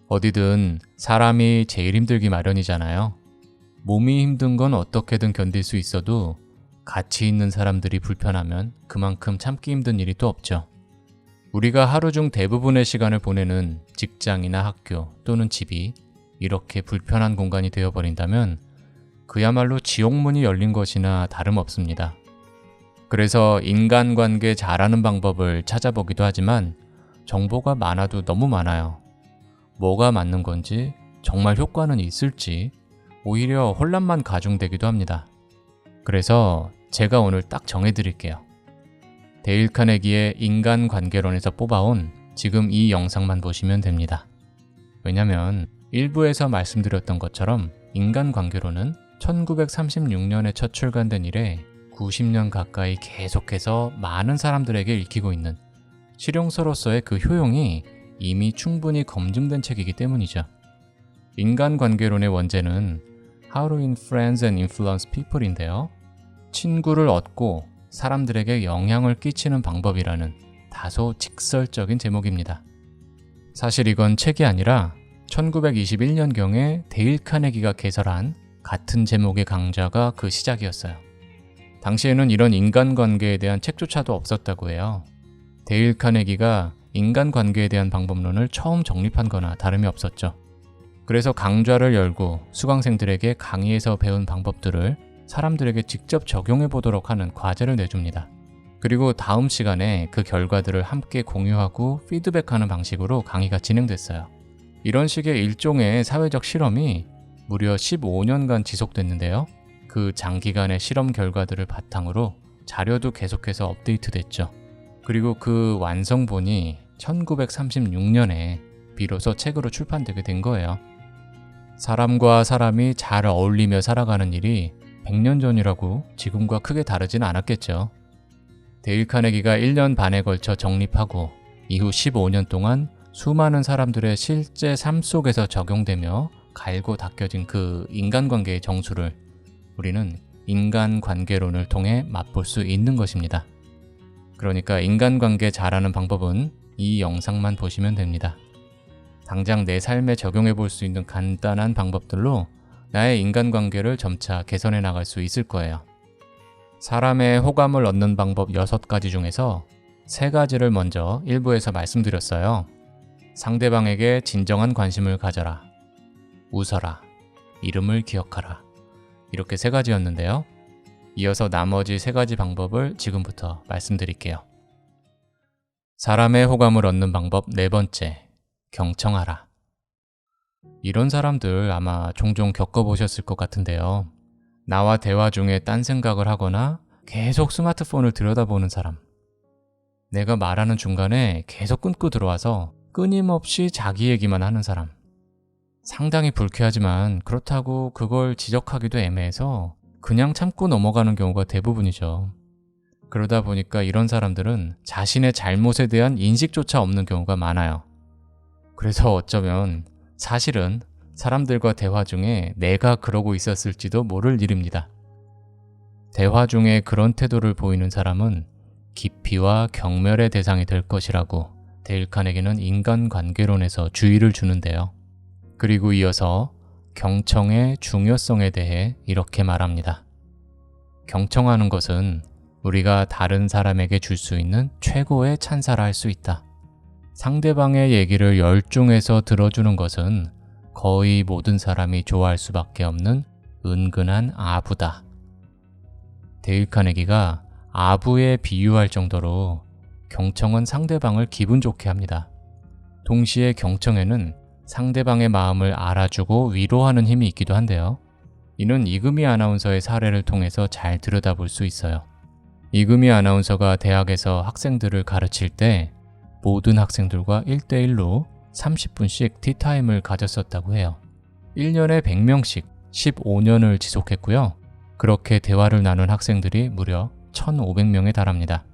어디든 사람이 제일 힘들기 마련이잖아요. 몸이 힘든 건 어떻게든 견딜 수 있어도 같이 있는 사람들이 불편하면 그만큼 참기 힘든 일이 또 없죠. 우리가 하루 중 대부분의 시간을 보내는 직장이나 학교 또는 집이 이렇게 불편한 공간이 되어버린다면 그야말로 지옥문이 열린 것이나 다름없습니다. 그래서 인간관계 잘하는 방법을 찾아보기도 하지만 정보가 많아도 너무 많아요. 뭐가 맞는 건지, 정말 효과는 있을지 오히려 혼란만 가중되기도 합니다. 그래서 제가 오늘 딱 정해드릴게요. 데일 카네기의 인간관계론에서 뽑아온 지금 이 영상만 보시면 됩니다. 왜냐면 일부에서 말씀드렸던 것처럼 인간관계론은 1936년에 첫 출간된 이래 90년 가까이 계속해서 많은 사람들에게 읽히고 있는 실용서로서의 그 효용이 이미 충분히 검증된 책이기 때문이죠. 인간관계론의 원제는 How to Influence and Influence People인데요. 친구를 얻고 사람들에게 영향을 끼치는 방법이라는 다소 직설적인 제목입니다. 사실 이건 책이 아니라 1921년경에 데일 카네기가 개설한 같은 제목의 강좌가 그 시작이었어요. 당시에는 이런 인간관계에 대한 책조차도 없었다고 해요. 데일 카네기가 인간관계에 대한 방법론을 처음 정립한 거나 다름이 없었죠. 그래서 강좌를 열고 수강생들에게 강의에서 배운 방법들을 사람들에게 직접 적용해 보도록 하는 과제를 내줍니다. 그리고 다음 시간에 그 결과들을 함께 공유하고 피드백하는 방식으로 강의가 진행됐어요. 이런 식의 일종의 사회적 실험이 무려 15년간 지속됐는데요. 그 장기간의 실험 결과들을 바탕으로 자료도 계속해서 업데이트됐죠. 그리고 그 완성본이 1936년에 비로소 책으로 출판되게 된 거예요. 사람과 사람이 잘 어울리며 살아가는 일이 100년 전이라고 지금과 크게 다르진 않았겠죠. 데일 카네기가 1년 반에 걸쳐 정립하고 이후 15년 동안 수많은 사람들의 실제 삶 속에서 적용되며 갈고 닦여진 그 인간관계의 정수를 우리는 인간관계론을 통해 맛볼 수 있는 것입니다. 그러니까 인간관계 잘하는 방법은 이 영상만 보시면 됩니다. 당장 내 삶에 적용해 볼 수 있는 간단한 방법들로 나의 인간관계를 점차 개선해 나갈 수 있을 거예요. 사람의 호감을 얻는 방법 6가지 중에서 3가지를 먼저 일부에서 말씀드렸어요. 상대방에게 진정한 관심을 가져라, 웃어라, 이름을 기억하라. 이렇게 3가지였는데요. 이어서 나머지 3가지 방법을 지금부터 말씀드릴게요. 사람의 호감을 얻는 방법 4번째, 경청하라. 이런 사람들 아마 종종 겪어보셨을 것 같은데요. 나와 대화 중에 딴 생각을 하거나 계속 스마트폰을 들여다보는 사람. 내가 말하는 중간에 계속 끊고 들어와서 끊임없이 자기 얘기만 하는 사람. 상당히 불쾌하지만 그렇다고 그걸 지적하기도 애매해서 그냥 참고 넘어가는 경우가 대부분이죠. 그러다 보니까 이런 사람들은 자신의 잘못에 대한 인식조차 없는 경우가 많아요. 그래서 어쩌면 사실은 사람들과 대화 중에 내가 그러고 있었을지도 모를 일입니다. 대화 중에 그런 태도를 보이는 사람은 기피와 경멸의 대상이 될 것이라고 데일 카네기는 인간관계론에서 주의를 주는데요. 그리고 이어서 경청의 중요성에 대해 이렇게 말합니다. 경청하는 것은 우리가 다른 사람에게 줄 수 있는 최고의 찬사라 할 수 있다. 상대방의 얘기를 열중해서 들어주는 것은 거의 모든 사람이 좋아할 수밖에 없는 은근한 아부다. 데일 카네기가 아부에 비유할 정도로 경청은 상대방을 기분 좋게 합니다. 동시에 경청에는 상대방의 마음을 알아주고 위로하는 힘이 있기도 한데요. 이는 이금희 아나운서의 사례를 통해서 잘 들여다볼 수 있어요. 이금희 아나운서가 대학에서 학생들을 가르칠 때 모든 학생들과 1대1로 30분씩 티타임을 가졌었다고 해요. 1년에 100명씩 15년을 지속했고요. 그렇게 대화를 나눈 학생들이 무려 1,500명에 달합니다.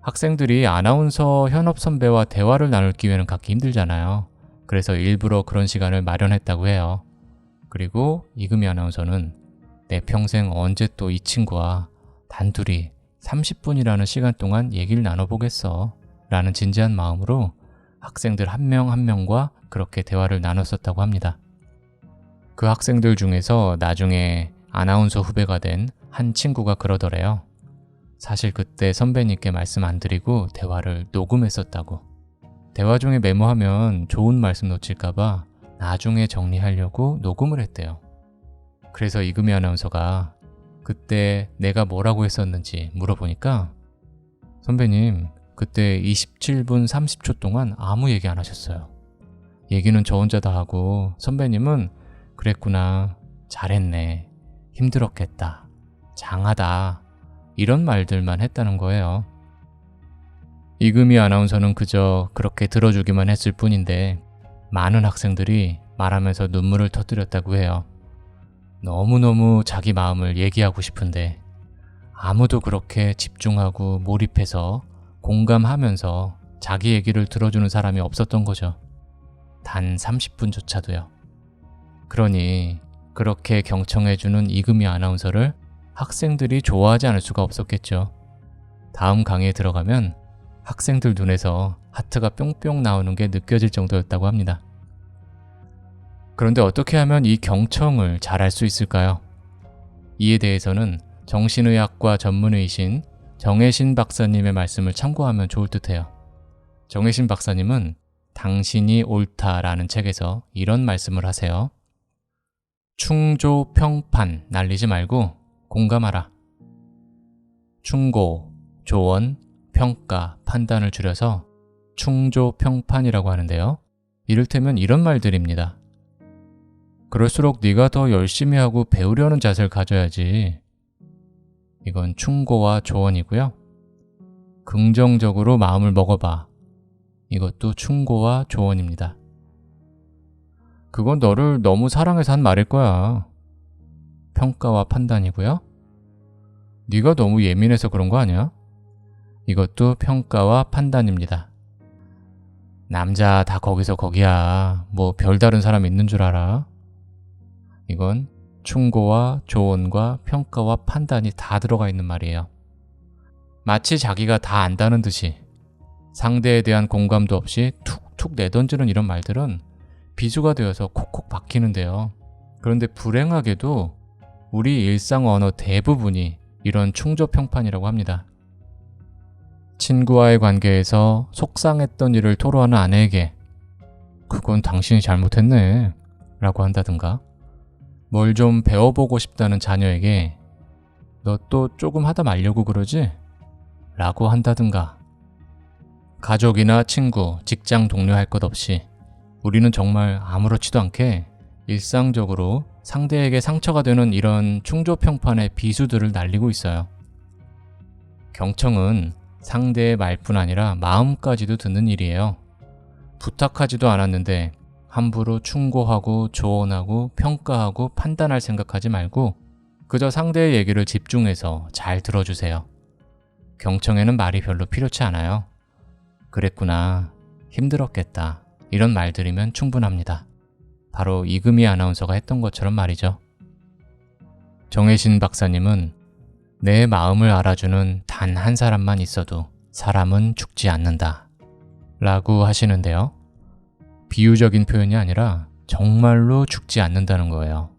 학생들이 아나운서 현업 선배와 대화를 나눌 기회는 갖기 힘들잖아요. 그래서 일부러 그런 시간을 마련했다고 해요. 그리고 이금희 아나운서는 내 평생 언제 또 이 친구와 단둘이 30분이라는 시간 동안 얘기를 나눠보겠어 라는 진지한 마음으로 학생들 한 명 한 명과 그렇게 대화를 나눴었다고 합니다. 그 학생들 중에서 나중에 아나운서 후배가 된 한 친구가 그러더래요. 사실 그때 선배님께 말씀 안 드리고 대화를 녹음했었다고. 대화 중에 메모하면 좋은 말씀 놓칠까봐 나중에 정리하려고 녹음을 했대요. 그래서 이금희 아나운서가 그때 내가 뭐라고 했었는지 물어보니까 선배님, 그때 27분 30초 동안 아무 얘기 안 하셨어요. 얘기는 저 혼자 다 하고 선배님은 그랬구나, 잘했네, 힘들었겠다, 장하다 이런 말들만 했다는 거예요. 이금희 아나운서는 그저 그렇게 들어주기만 했을 뿐인데 많은 학생들이 말하면서 눈물을 터뜨렸다고 해요. 너무너무 자기 마음을 얘기하고 싶은데 아무도 그렇게 집중하고 몰입해서 공감하면서 자기 얘기를 들어주는 사람이 없었던 거죠. 단 30분조차도요. 그러니 그렇게 경청해주는 이금희 아나운서를 학생들이 좋아하지 않을 수가 없었겠죠. 다음 강의에 들어가면 학생들 눈에서 하트가 뿅뿅 나오는 게 느껴질 정도였다고 합니다. 그런데 어떻게 하면 이 경청을 잘할 수 있을까요? 이에 대해서는 정신의학과 전문의이신 정혜신 박사님의 말씀을 참고하면 좋을 듯해요. 정혜신 박사님은 당신이 옳다라는 책에서 이런 말씀을 하세요. 충조, 평판 날리지 말고 공감하라. 충고, 조언, 평가, 판단을 줄여서 충조, 평판이라고 하는데요. 이를테면 이런 말들입니다. 그럴수록 네가 더 열심히 하고 배우려는 자세를 가져야지. 이건 충고와 조언이고요. 긍정적으로 마음을 먹어봐. 이것도 충고와 조언입니다. 그건 너를 너무 사랑해서 한 말일 거야. 평가와 판단이고요. 네가 너무 예민해서 그런 거 아니야? 이것도 평가와 판단입니다. 남자 다 거기서 거기야. 뭐 별다른 사람 있는 줄 알아? 이건 충고와 조언과 평가와 판단이 다 들어가 있는 말이에요. 마치 자기가 다 안다는 듯이 상대에 대한 공감도 없이 툭툭 내던지는 이런 말들은 비수가 되어서 콕콕 박히는데요. 그런데 불행하게도 우리 일상 언어 대부분이 이런 충조평판이라고 합니다. 친구와의 관계에서 속상했던 일을 토로하는 아내에게 그건 당신이 잘못했네 라고 한다든가, 뭘 좀 배워보고 싶다는 자녀에게 너 또 조금 하다 말려고 그러지? 라고 한다든가, 가족이나 친구, 직장 동료 할 것 없이 우리는 정말 아무렇지도 않게 일상적으로 상대에게 상처가 되는 이런 충조평판의 비수들을 날리고 있어요. 경청은 상대의 말뿐 아니라 마음까지도 듣는 일이에요. 부탁하지도 않았는데 함부로 충고하고 조언하고 평가하고 판단할 생각하지 말고 그저 상대의 얘기를 집중해서 잘 들어주세요. 경청에는 말이 별로 필요치 않아요. 그랬구나, 힘들었겠다, 이런 말들이면 충분합니다. 바로 이금희 아나운서가 했던 것처럼 말이죠. 정혜신 박사님은 내 마음을 알아주는 단 한 사람만 있어도 사람은 죽지 않는다 라고 하시는데요. 비유적인 표현이 아니라 정말로 죽지 않는다는 거예요.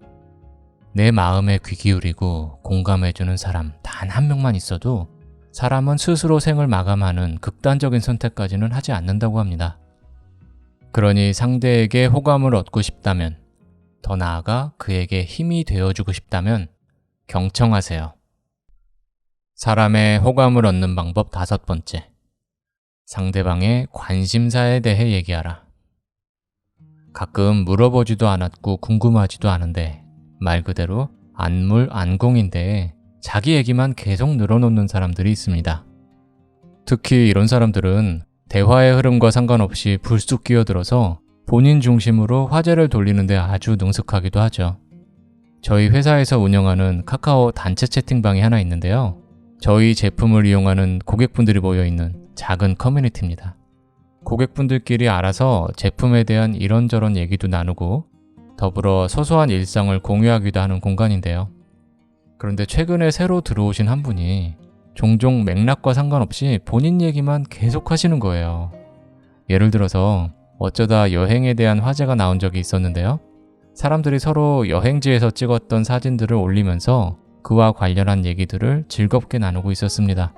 내 마음에 귀 기울이고 공감해주는 사람 단 한 명만 있어도 사람은 스스로 생을 마감하는 극단적인 선택까지는 하지 않는다고 합니다. 그러니 상대에게 호감을 얻고 싶다면, 더 나아가 그에게 힘이 되어주고 싶다면 경청하세요. 사람의 호감을 얻는 방법 5번째. 상대방의 관심사에 대해 얘기하라. 가끔 물어보지도 않았고 궁금하지도 않은데 말 그대로 안물안공인데 자기 얘기만 계속 늘어놓는 사람들이 있습니다. 특히 이런 사람들은 대화의 흐름과 상관없이 불쑥 끼어들어서 본인 중심으로 화제를 돌리는데 아주 능숙하기도 하죠. 저희 회사에서 운영하는 카카오 단체 채팅방이 하나 있는데요. 저희 제품을 이용하는 고객분들이 모여있는 작은 커뮤니티입니다. 고객분들끼리 알아서 제품에 대한 이런저런 얘기도 나누고 더불어 소소한 일상을 공유하기도 하는 공간인데요. 그런데 최근에 새로 들어오신 한 분이 종종 맥락과 상관없이 본인 얘기만 계속 하시는 거예요. 예를 들어서 어쩌다 여행에 대한 화제가 나온 적이 있었는데요. 사람들이 서로 여행지에서 찍었던 사진들을 올리면서 그와 관련한 얘기들을 즐겁게 나누고 있었습니다.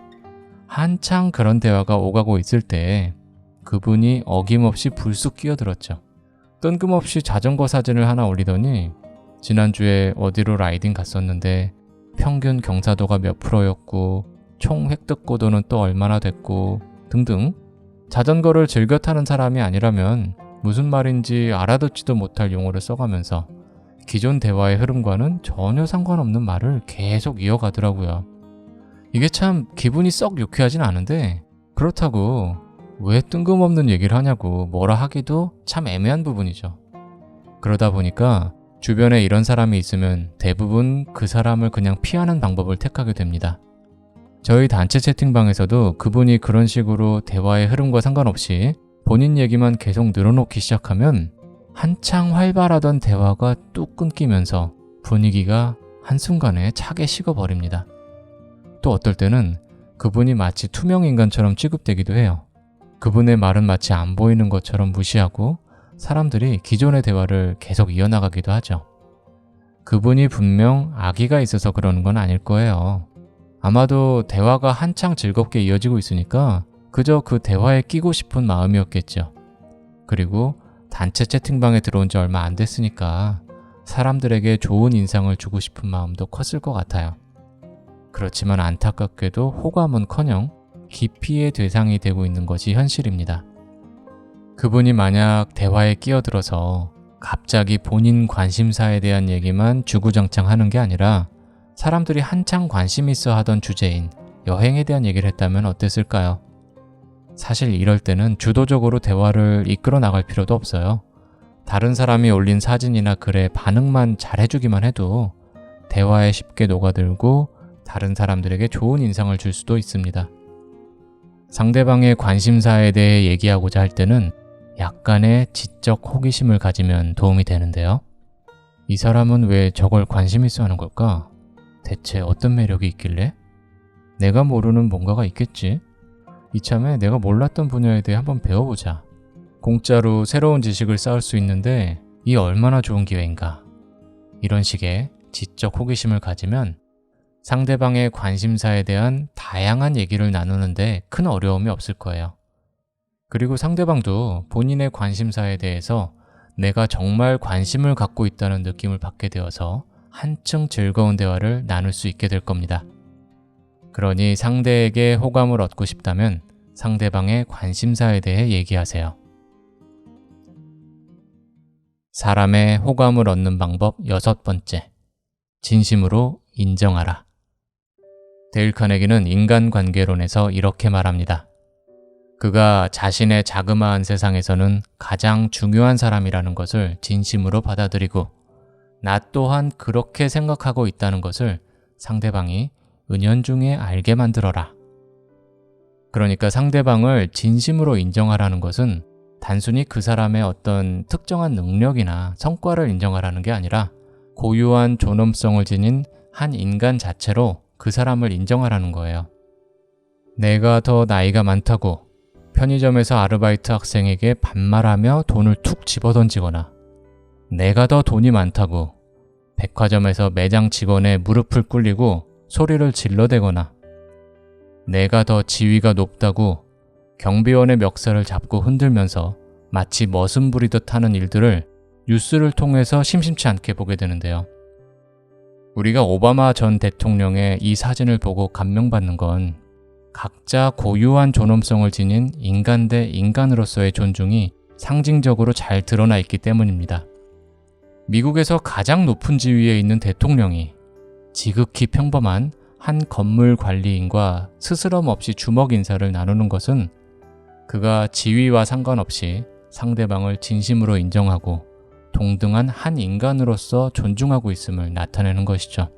한창 그런 대화가 오가고 있을 때 그분이 어김없이 불쑥 끼어들었죠. 뜬금없이 자전거 사진을 하나 올리더니 지난주에 어디로 라이딩 갔었는데 평균 경사도가 몇 프로였고 총 획득 고도는 또 얼마나 됐고 등등. 자전거를 즐겨 타는 사람이 아니라면 무슨 말인지 알아듣지도 못할 용어를 써가면서 기존 대화의 흐름과는 전혀 상관없는 말을 계속 이어가더라고요. 이게 참 기분이 썩 유쾌하진 않은데 그렇다고 왜 뜬금없는 얘기를 하냐고 뭐라 하기도 참 애매한 부분이죠. 그러다 보니까 주변에 이런 사람이 있으면 대부분 그 사람을 그냥 피하는 방법을 택하게 됩니다. 저희 단체 채팅방에서도 그분이 그런 식으로 대화의 흐름과 상관없이 본인 얘기만 계속 늘어놓기 시작하면 한창 활발하던 대화가 뚝 끊기면서 분위기가 한순간에 차게 식어버립니다. 또 어떨 때는 그분이 마치 투명인간처럼 취급되기도 해요. 그분의 말은 마치 안 보이는 것처럼 무시하고 사람들이 기존의 대화를 계속 이어나가기도 하죠. 그분이 분명 악의가 있어서 그러는 건 아닐 거예요. 아마도 대화가 한창 즐겁게 이어지고 있으니까 그저 그 대화에 끼고 싶은 마음이었겠죠. 그리고 단체 채팅방에 들어온 지 얼마 안 됐으니까 사람들에게 좋은 인상을 주고 싶은 마음도 컸을 것 같아요. 그렇지만 안타깝게도 호감은커녕 기피의 대상이 되고 있는 것이 현실입니다. 그분이 만약 대화에 끼어들어서 갑자기 본인 관심사에 대한 얘기만 주구장창 하는 게 아니라 사람들이 한창 관심 있어 하던 주제인 여행에 대한 얘기를 했다면 어땠을까요? 사실 이럴 때는 주도적으로 대화를 이끌어 나갈 필요도 없어요. 다른 사람이 올린 사진이나 글에 반응만 잘해주기만 해도 대화에 쉽게 녹아들고 다른 사람들에게 좋은 인상을 줄 수도 있습니다. 상대방의 관심사에 대해 얘기하고자 할 때는 약간의 지적 호기심을 가지면 도움이 되는데요. 이 사람은 왜 저걸 관심 있어 하는 걸까? 대체 어떤 매력이 있길래? 내가 모르는 뭔가가 있겠지? 이참에 내가 몰랐던 분야에 대해 한번 배워보자. 공짜로 새로운 지식을 쌓을 수 있는데 이 얼마나 좋은 기회인가. 이런 식의 지적 호기심을 가지면 상대방의 관심사에 대한 다양한 얘기를 나누는데 큰 어려움이 없을 거예요. 그리고 상대방도 본인의 관심사에 대해서 내가 정말 관심을 갖고 있다는 느낌을 받게 되어서 한층 즐거운 대화를 나눌 수 있게 될 겁니다. 그러니 상대에게 호감을 얻고 싶다면 상대방의 관심사에 대해 얘기하세요. 사람의 호감을 얻는 방법 6번째. 진심으로 인정하라. 데일 카네기는 인간관계론에서 이렇게 말합니다. 그가 자신의 자그마한 세상에서는 가장 중요한 사람이라는 것을 진심으로 받아들이고 나 또한 그렇게 생각하고 있다는 것을 상대방이 은연중에 알게 만들어라. 그러니까 상대방을 진심으로 인정하라는 것은 단순히 그 사람의 어떤 특정한 능력이나 성과를 인정하라는 게 아니라 고유한 존엄성을 지닌 한 인간 자체로 그 사람을 인정하라는 거예요. 내가 더 나이가 많다고 편의점에서 아르바이트 학생에게 반말하며 돈을 툭 집어던지거나 내가 더 돈이 많다고 백화점에서 매장 직원의 무릎을 꿇리고 소리를 질러대거나 내가 더 지위가 높다고 경비원의 멱살을 잡고 흔들면서 마치 머슴 부리듯 하는 일들을 뉴스를 통해서 심심치 않게 보게 되는데요. 우리가 오바마 전 대통령의 이 사진을 보고 감명받는 건 각자 고유한 존엄성을 지닌 인간 대 인간으로서의 존중이 상징적으로 잘 드러나 있기 때문입니다. 미국에서 가장 높은 지위에 있는 대통령이 지극히 평범한 한 건물 관리인과 스스럼 없이 주먹 인사를 나누는 것은 그가 지위와 상관없이 상대방을 진심으로 인정하고 동등한 한 인간으로서 존중하고 있음을 나타내는 것이죠.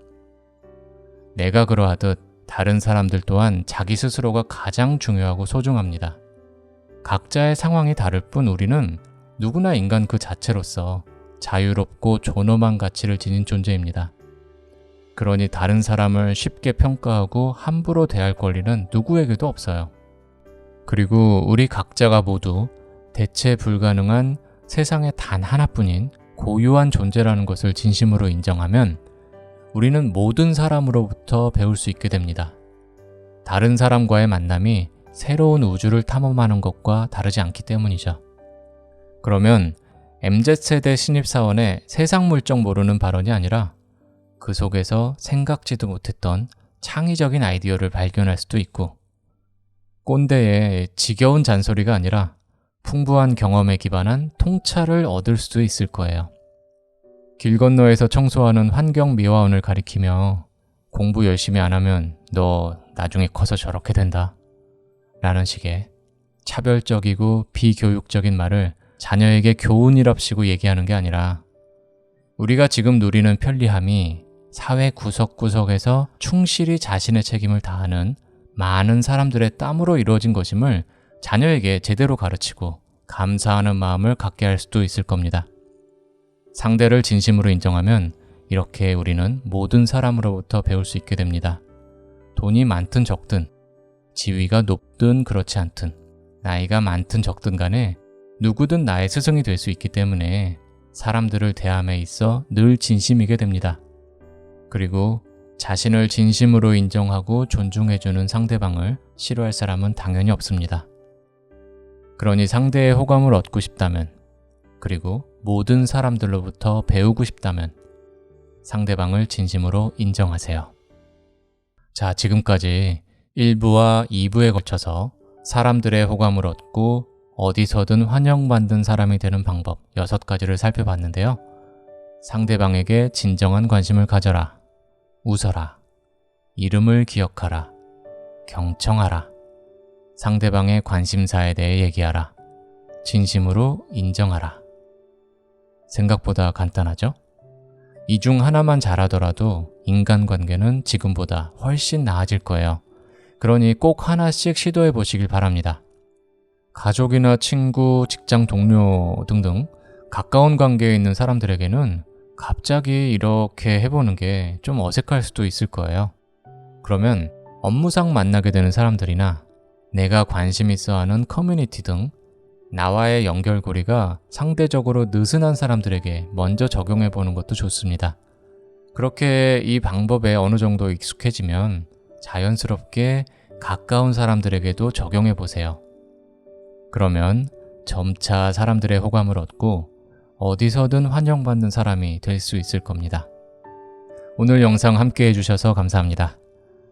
내가 그러하듯 다른 사람들 또한 자기 스스로가 가장 중요하고 소중합니다. 각자의 상황이 다를 뿐 우리는 누구나 인간 그 자체로서 자유롭고 존엄한 가치를 지닌 존재입니다. 그러니 다른 사람을 쉽게 평가하고 함부로 대할 권리는 누구에게도 없어요. 그리고 우리 각자가 모두 대체 불가능한 세상에 단 하나뿐인 고유한 존재라는 것을 진심으로 인정하면 우리는 모든 사람으로부터 배울 수 있게 됩니다. 다른 사람과의 만남이 새로운 우주를 탐험하는 것과 다르지 않기 때문이죠. 그러면 MZ세대 신입사원의 세상 물정 모르는 발언이 아니라 그 속에서 생각지도 못했던 창의적인 아이디어를 발견할 수도 있고, 꼰대의 지겨운 잔소리가 아니라 풍부한 경험에 기반한 통찰을 얻을 수도 있을 거예요. 길 건너에서 청소하는 환경미화원을 가리키며 공부 열심히 안 하면 너 나중에 커서 저렇게 된다 라는 식의 차별적이고 비교육적인 말을 자녀에게 교훈이랍시고 얘기하는 게 아니라, 우리가 지금 누리는 편리함이 사회 구석구석에서 충실히 자신의 책임을 다하는 많은 사람들의 땀으로 이루어진 것임을 자녀에게 제대로 가르치고 감사하는 마음을 갖게 할 수도 있을 겁니다. 상대를 진심으로 인정하면 이렇게 우리는 모든 사람으로부터 배울 수 있게 됩니다. 돈이 많든 적든, 지위가 높든 그렇지 않든, 나이가 많든 적든 간에 누구든 나의 스승이 될 수 있기 때문에 사람들을 대함에 있어 늘 진심이게 됩니다. 그리고 자신을 진심으로 인정하고 존중해주는 상대방을 싫어할 사람은 당연히 없습니다. 그러니 상대의 호감을 얻고 싶다면, 그리고 모든 사람들로부터 배우고 싶다면 상대방을 진심으로 인정하세요. 자, 지금까지 1부와 2부에 걸쳐서 사람들의 호감을 얻고 어디서든 환영받는 사람이 되는 방법 6가지를 살펴봤는데요. 상대방에게 진정한 관심을 가져라, 웃어라, 이름을 기억하라, 경청하라, 상대방의 관심사에 대해 얘기하라, 진심으로 인정하라. 생각보다 간단하죠? 이 중 하나만 잘하더라도 인간관계는 지금보다 훨씬 나아질 거예요. 그러니 꼭 하나씩 시도해 보시길 바랍니다. 가족이나 친구, 직장 동료 등등 가까운 관계에 있는 사람들에게는 갑자기 이렇게 해보는 게 좀 어색할 수도 있을 거예요. 그러면 업무상 만나게 되는 사람들이나 내가 관심 있어 하는 커뮤니티 등 나와의 연결고리가 상대적으로 느슨한 사람들에게 먼저 적용해 보는 것도 좋습니다. 그렇게 이 방법에 어느 정도 익숙해지면 자연스럽게 가까운 사람들에게도 적용해 보세요. 그러면 점차 사람들의 호감을 얻고 어디서든 환영받는 사람이 될 수 있을 겁니다. 오늘 영상 함께 해주셔서 감사합니다.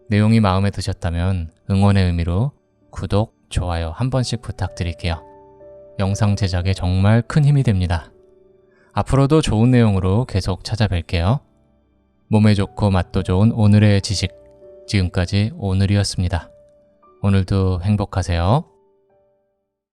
내용이 마음에 드셨다면 응원의 의미로 구독, 좋아요 한 번씩 부탁드릴게요. 영상 제작에 정말 큰 힘이 됩니다. 앞으로도 좋은 내용으로 계속 찾아뵐게요. 몸에 좋고 맛도 좋은 오늘의 지식, 지금까지 오늘이었습니다. 오늘도 행복하세요.